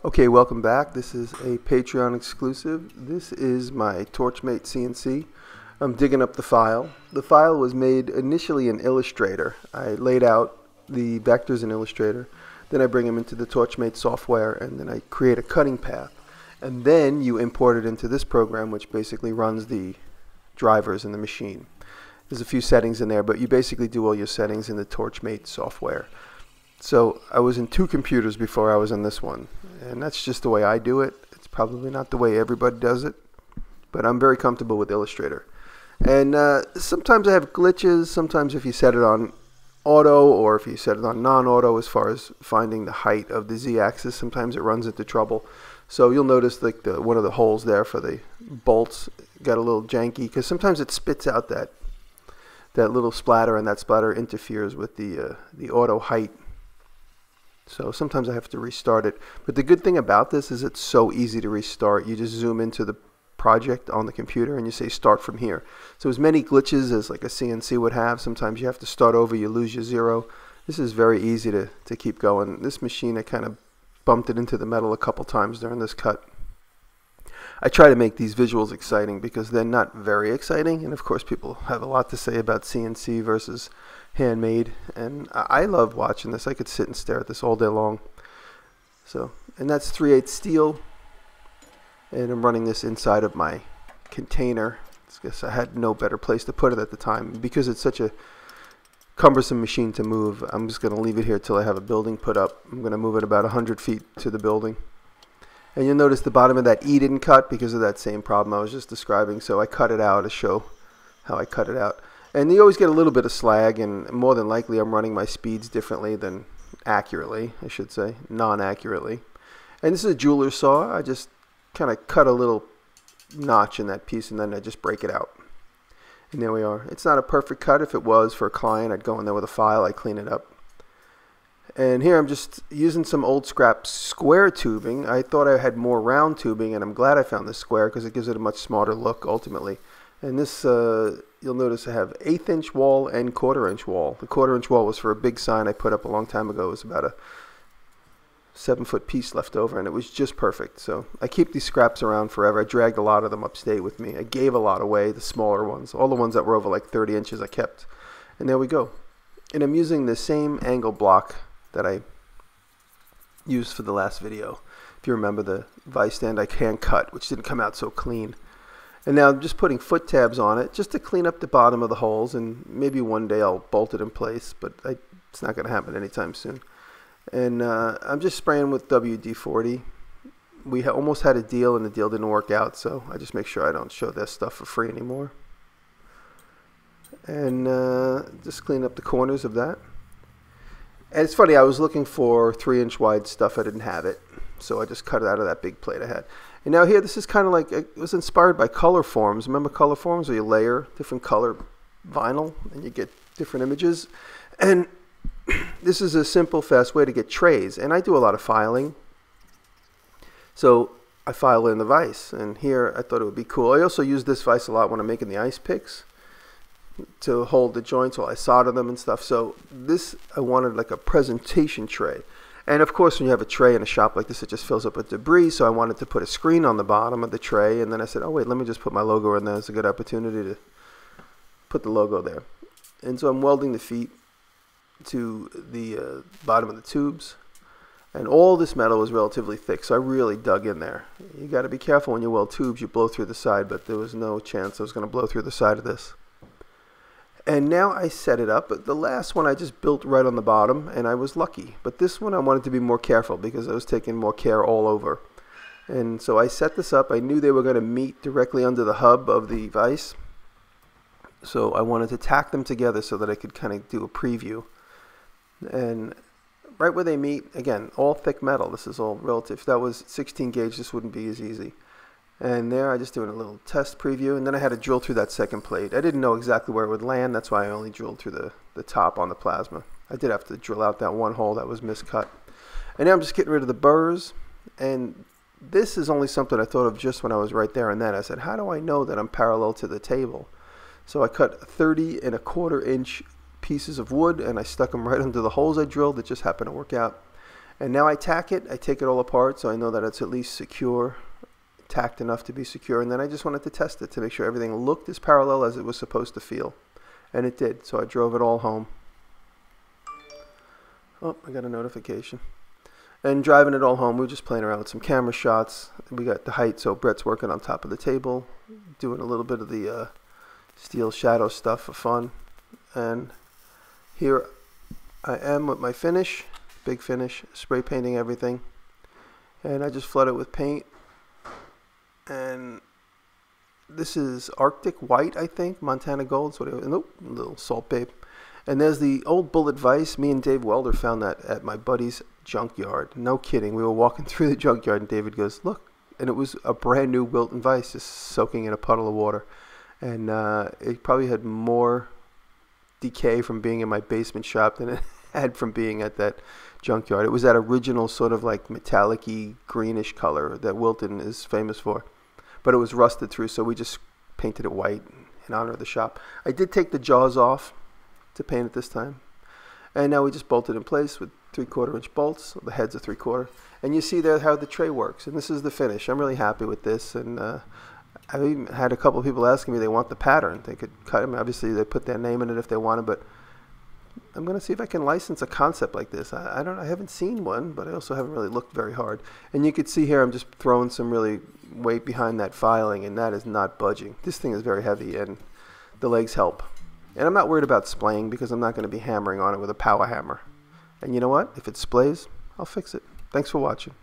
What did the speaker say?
Okay, welcome back. This is a Patreon exclusive. This is my Torchmate CNC. I'm digging up the file. The file was made initially in Illustrator. I laid out the vectors in Illustrator, then I bring them into the Torchmate software, and then I create a cutting path. And then you import it into this program, which basically runs the drivers in the machine. There's a few settings in there, but you basically do all your settings in the Torchmate software. So I was in two computers before I was in this one, and that's just the way I do it. It's probably not the way everybody does it, but I'm very comfortable with Illustrator. And sometimes I have glitches. Sometimes if you set it on auto or if you set it on non-auto, as far as finding the height of the z-axis, sometimes it runs into trouble. So you'll notice like one of the holes there for the bolts got a little janky because sometimes it spits out that little splatter, and that splatter interferes with the auto height. So sometimes I have to restart it. But the good thing about this is it's so easy to restart. You just zoom into the project on the computer and you say start from here. So as many glitches as like a CNC would have, sometimes you have to start over, you lose your zero. This is very easy to keep going. This machine, I kind of bumped it into the metal a couple times during this cut. I try to make these visuals exciting because they're not very exciting, and of course people have a lot to say about CNC versus handmade, and I love watching this. I could sit and stare at this all day long. So, and that's 3/8 steel, and I'm running this inside of my container. I guess I had no better place to put it at the time. Because it's such a cumbersome machine to move, I'm just going to leave it here till I have a building put up. I'm going to move it about 100 feet to the building. And you'll notice the bottom of that E didn't cut because of that same problem I was just describing, so I cut it out to show how I cut it out. And you always get a little bit of slag, and more than likely I'm running my speeds differently than accurately, I should say, non-accurately. And this is a jeweler's saw. I just kind of cut a little notch in that piece and then I just break it out. And there we are. It's not a perfect cut. If it was for a client, I'd go in there with a file, I'd clean it up. And here I'm just using some old scrap square tubing. I thought I had more round tubing, and I'm glad I found this square because it gives it a much smarter look ultimately. And this, you'll notice I have 1/8 inch wall and 1/4 inch wall. The 1/4 inch wall was for a big sign I put up a long time ago. It was about a 7-foot piece left over, and it was just perfect. So I keep these scraps around forever. I dragged a lot of them upstate with me. I gave a lot away, the smaller ones. All the ones that were over like 30 inches I kept. And there we go. And I'm using the same angle block that I used for the last video. If you remember the Vise Stand I hand cut, which didn't come out so clean. And now I'm just putting foot tabs on it just to clean up the bottom of the holes, and maybe one day I'll bolt it in place, but it's not going to happen anytime soon. And I'm just spraying with WD-40. We almost had a deal, and the deal didn't work out, so I just make sure I don't show this stuff for free anymore. And just clean up the corners of that. And it's funny, I was looking for 3-inch wide stuff. I didn't have it, so I just cut it out of that big plate I had. And now here, this is kind of like, it was inspired by color forms. Remember color forms where you layer different color vinyl and you get different images? And this is a simple, fast way to get trays. And I do a lot of filing. So I file in the vise. And here, I thought it would be cool. I also use this vise a lot when I'm making the ice picks to hold the joints while I solder them and stuff. So this, I wanted like a presentation tray. And of course when you have a tray in a shop like this, it just fills up with debris, so I wanted to put a screen on the bottom of the tray, and then I said, oh wait, let me just put my logo in there. It's a good opportunity to put the logo there. And so I'm welding the feet to the bottom of the tubes, and all this metal is relatively thick, so I really dug in there. You got to be careful when you weld tubes, you blow through the side, but there was no chance I was going to blow through the side of this. And now I set it up, but the last one I just built right on the bottom, and I was lucky. But this one I wanted to be more careful because I was taking more care all over. And so I set this up. I knew they were going to meet directly under the hub of the vise. So I wanted to tack them together so that I could kind of do a preview. And right where they meet, again, all thick metal. This is all relative. If that was 16 gauge, this wouldn't be as easy. And there I just doing a little test preview, and then I had to drill through that second plate. I didn't know exactly where it would land. That's why I only drilled through the top on the plasma. I did have to drill out that one hole that was miscut. And now I'm just getting rid of the burrs. And this is only something I thought of just when I was right there and then. I said, how do I know that I'm parallel to the table? So I cut 30 1/4 inch pieces of wood, and I stuck them right under the holes I drilled. It just happened to work out. And now I tack it. I take it all apart so I know that it's at least secure, tacked enough to be secure. And then I just wanted to test it to make sure everything looked as parallel as it was supposed to feel. And it did. So I drove it all home. Oh, I got a notification. And driving it all home, we were just playing around with some camera shots. We got the height, so Brett's working on top of the table, doing a little bit of the steel shadow stuff for fun. And here I am with my finish, big finish, spray painting everything. And I just flood it with paint. And this is Arctic White, I think, Montana Gold. Nope, a little Salt Babe. And there's the old bullet vise. Me and Dave Welder found that at my buddy's junkyard. No kidding. We were walking through the junkyard and David goes, look. And it was a brand new Wilton vise just soaking in a puddle of water. And it probably had more decay from being in my basement shop than it had from being at that junkyard. It was that original sort of like metallic-y greenish color that Wilton is famous for. But it was rusted through, so we just painted it white in honor of the shop. I did take the jaws off to paint it this time. And now we just bolted in place with 3/4 inch bolts. The heads are 3/4. And you see there how the tray works. And this is the finish. I'm really happy with this. And I've even had a couple of people asking me they want the pattern. They could cut them. Obviously, they put their name in it if they wanted, but I'm going to see if I can license a concept like this. I haven't seen one, but I also haven't really looked very hard. And you can see here I'm just throwing some really weight behind that filing, and that is not budging. This thing is very heavy, and the legs help. And I'm not worried about splaying because I'm not going to be hammering on it with a power hammer. And you know what? If it splays, I'll fix it. Thanks for watching.